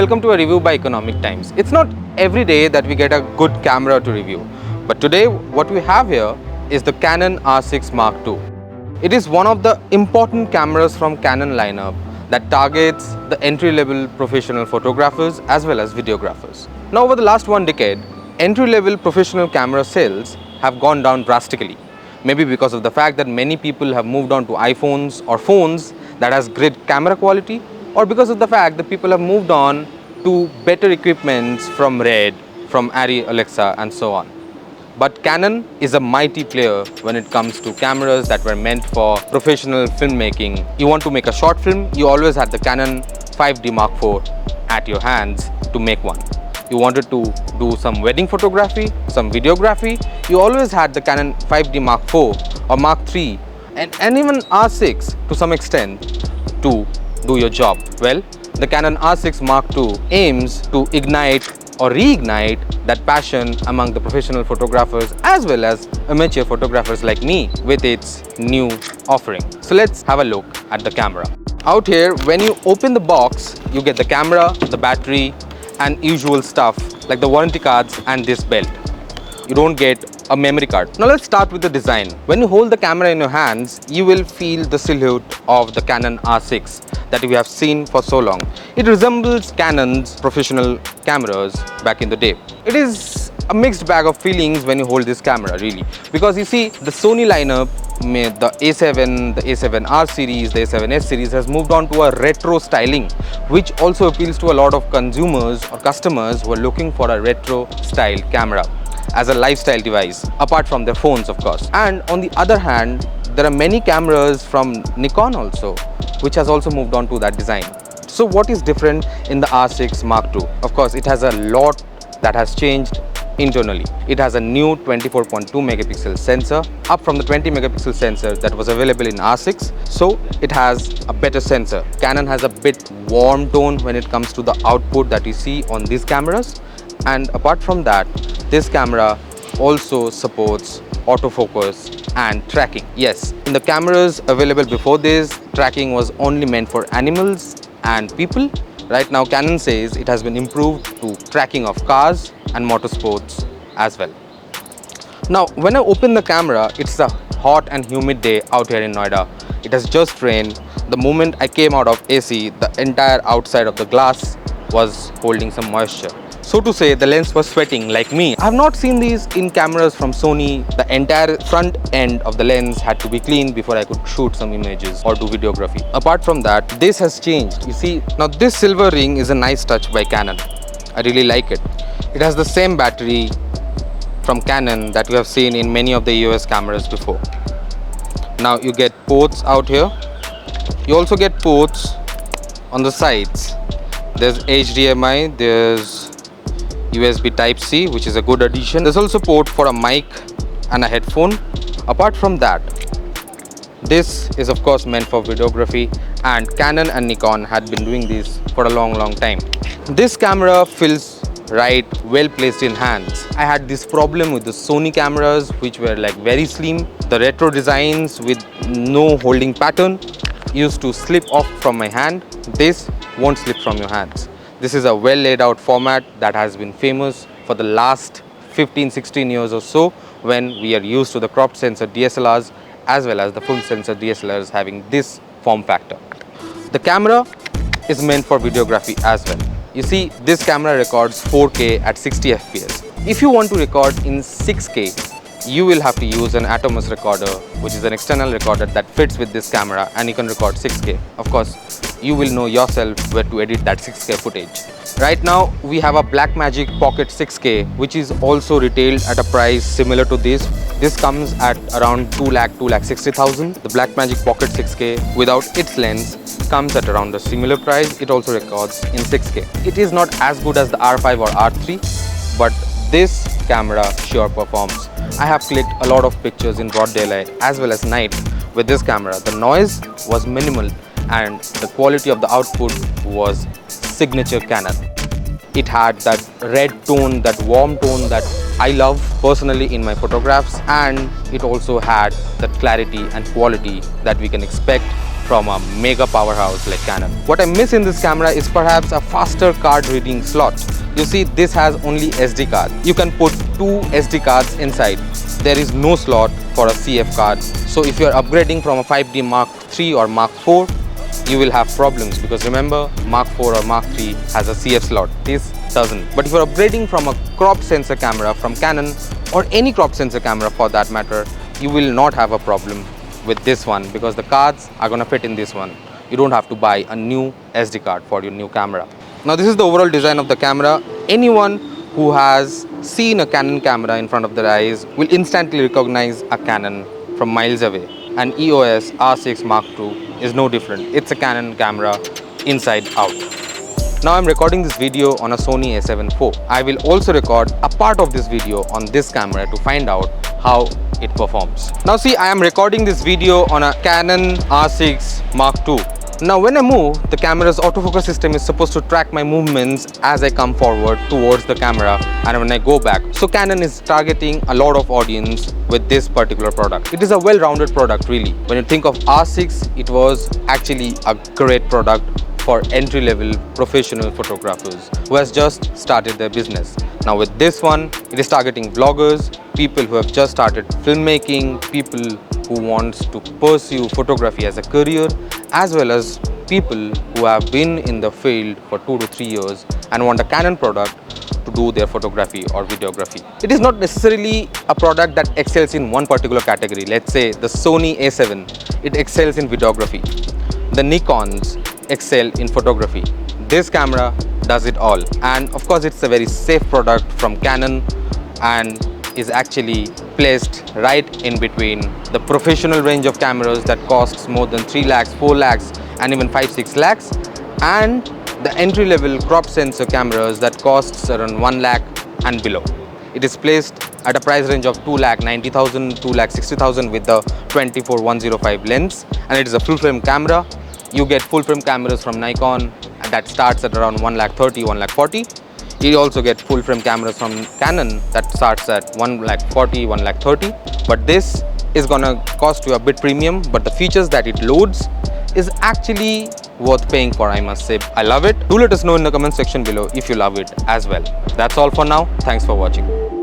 welcome to a review by Economic Times. It's not every day that we get a good camera to review, but today what we have here is the Canon R6 Mark II. It is one of the important cameras from Canon lineup that targets the entry-level professional photographers as well as videographers. Now, over the last 1 decade, entry-level professional camera sales have gone down drastically. Maybe because of the fact that many people have moved on to iPhones or phones that has great camera quality, or because of the fact that people have moved on to better equipments from Red, from Arri, Alexa and so on. But Canon is a mighty player when it comes to cameras that were meant for professional filmmaking. You want to make a short film, you always had the Canon 5D Mark IV at your hands to make one. You wanted to do some wedding photography, some videography, you always had the Canon 5D Mark IV or Mark III and even R6 to some extent to do your job. Well, the Canon R6 Mark II aims to ignite or reignite that passion among the professional photographers as well as amateur photographers like me with its new offering. So let's have a look at the camera. Out here, when you open the box, you get the camera, the battery and usual stuff like the warranty cards and this belt. You don't get a memory card. Now let's start with the design. When you hold the camera in your hands, you will feel the silhouette of the Canon R6 that we have seen for so long. It resembles Canon's professional cameras back in the day. It is a mixed bag of feelings when you hold this camera really, because you see the Sony lineup, the A7, the A7R series, the A7S series has moved on to a retro styling, which also appeals to a lot of consumers or customers who are looking for a retro style camera as a lifestyle device, apart from their phones of course. And on the other hand, there are many cameras from Nikon also, which has also moved on to that design. So what is different in the R6 Mark II? Of course, it has a lot that has changed internally. It has a new 24.2 megapixel sensor, up from the 20 megapixel sensor that was available in R6. So it has a better sensor. Canon has a bit warm tone when it comes to the output that you see on these cameras. And apart from that, this camera also supports autofocus and tracking. Yes, in the cameras available before this, tracking was only meant for animals and people. Right now, Canon says it has been improved to tracking of cars and motorsports as well. Now, when I open the camera, it's a hot and humid day out here in Noida. It has just rained. The moment I came out of AC, the entire outside of the glass was holding some moisture. So to say, the lens was sweating like me. I have not seen these in cameras from Sony. The entire front end of the lens had to be cleaned before I could shoot some images or do videography. Apart from that, this has changed. You see, now this silver ring is a nice touch by Canon. I really like it. It has the same battery from Canon that you have seen in many of the EOS cameras before. Now you get ports out here. You also get ports on the sides. There's HDMI, there's USB Type-C, which is a good addition. There's also port for a mic and a headphone. Apart from that, this is of course meant for videography, and Canon and Nikon had been doing this for a long time. This camera feels right, well placed in hands. I had this problem with the Sony cameras, which were like very slim. The retro designs with no holding pattern used to slip off from my hand. This won't slip from your hands. This is a well laid out format that has been famous for the last 15-16 years or so, when we are used to the cropped sensor DSLRs as well as the full sensor DSLRs having this form factor. The camera is meant for videography as well. You see, this camera records 4K at 60 FPS. If you want to record in 6K, you will have to use an Atomos recorder, which is an external recorder that fits with this camera, and you can record 6K. Of course, you will know yourself where to edit that 6K footage. Right now, we have a Blackmagic Pocket 6K, which is also retailed at a price similar to this. This comes at around 2,60,000. The Blackmagic Pocket 6K without its lens comes at around a similar price. It also records in 6K. It is not as good as the R5 or R3, but this camera sure performs. I have clicked a lot of pictures in broad daylight as well as night with this camera. The noise was minimal and the quality of the output was signature Canon. It had that red tone, that warm tone that I love personally in my photographs, and it also had that clarity and quality that we can expect from a mega powerhouse like Canon. What I miss in this camera is perhaps a faster card reading slot. You see, this has only SD card. You can put 2 SD cards inside. There is no slot for a CF card. So if you are upgrading from a 5D Mark III or Mark IV, you will have problems, because remember, Mark IV or Mark III has a CF slot. This doesn't. But if you're upgrading from a crop sensor camera from Canon, or any crop sensor camera for that matter, you will not have a problem with this one, because the cards are gonna fit in this one. You don't have to buy a new SD card for your new camera. Now this is the overall design of the camera. Anyone who has seen a Canon camera in front of their eyes will instantly recognize a Canon from miles away. An EOS R6 Mark II is no different. It's a Canon camera inside out. Now I'm recording this video on a Sony a7 IV. I will also record a part of this video on this camera to find out how it performs. Now see, I am recording this video on a Canon R6 Mark II. Now when I move, the camera's autofocus system is supposed to track my movements as I come forward towards the camera and when I go back. So Canon is targeting a lot of audience with this particular product. It is a well-rounded product really. When you think of R6, it was actually a great product for entry-level professional photographers who has just started their business. Now with this one, it is targeting vloggers, people who have just started filmmaking, people who wants to pursue photography as a career, as well as people who have been in the field for 2 to 3 years and want a Canon product to do their photography or videography. It is not necessarily a product that excels in one particular category. Let's say the Sony a7, it excels in videography. The Nikons excel in photography. This camera does it all. And of course, it's a very safe product from Canon and is actually placed right in between the professional range of cameras that costs more than 3 lakhs, 4 lakhs and even 5-6 lakhs, and the entry-level crop sensor cameras that costs around 1 lakh and below. It is placed at a price range of 2,90,000, 2,60,000 with the 24-105 lens, and it is a full-frame camera. You get full-frame cameras from Nikon that starts at around 1,30,000, 1,40,000. You also get full-frame cameras from Canon that starts at 1,40,000, 1,30,000. But this is gonna cost you a bit premium, but the features that it loads is actually worth paying for, I must say. I love it. Do let us know in the comment section below if you love it as well. That's all for now. Thanks for watching.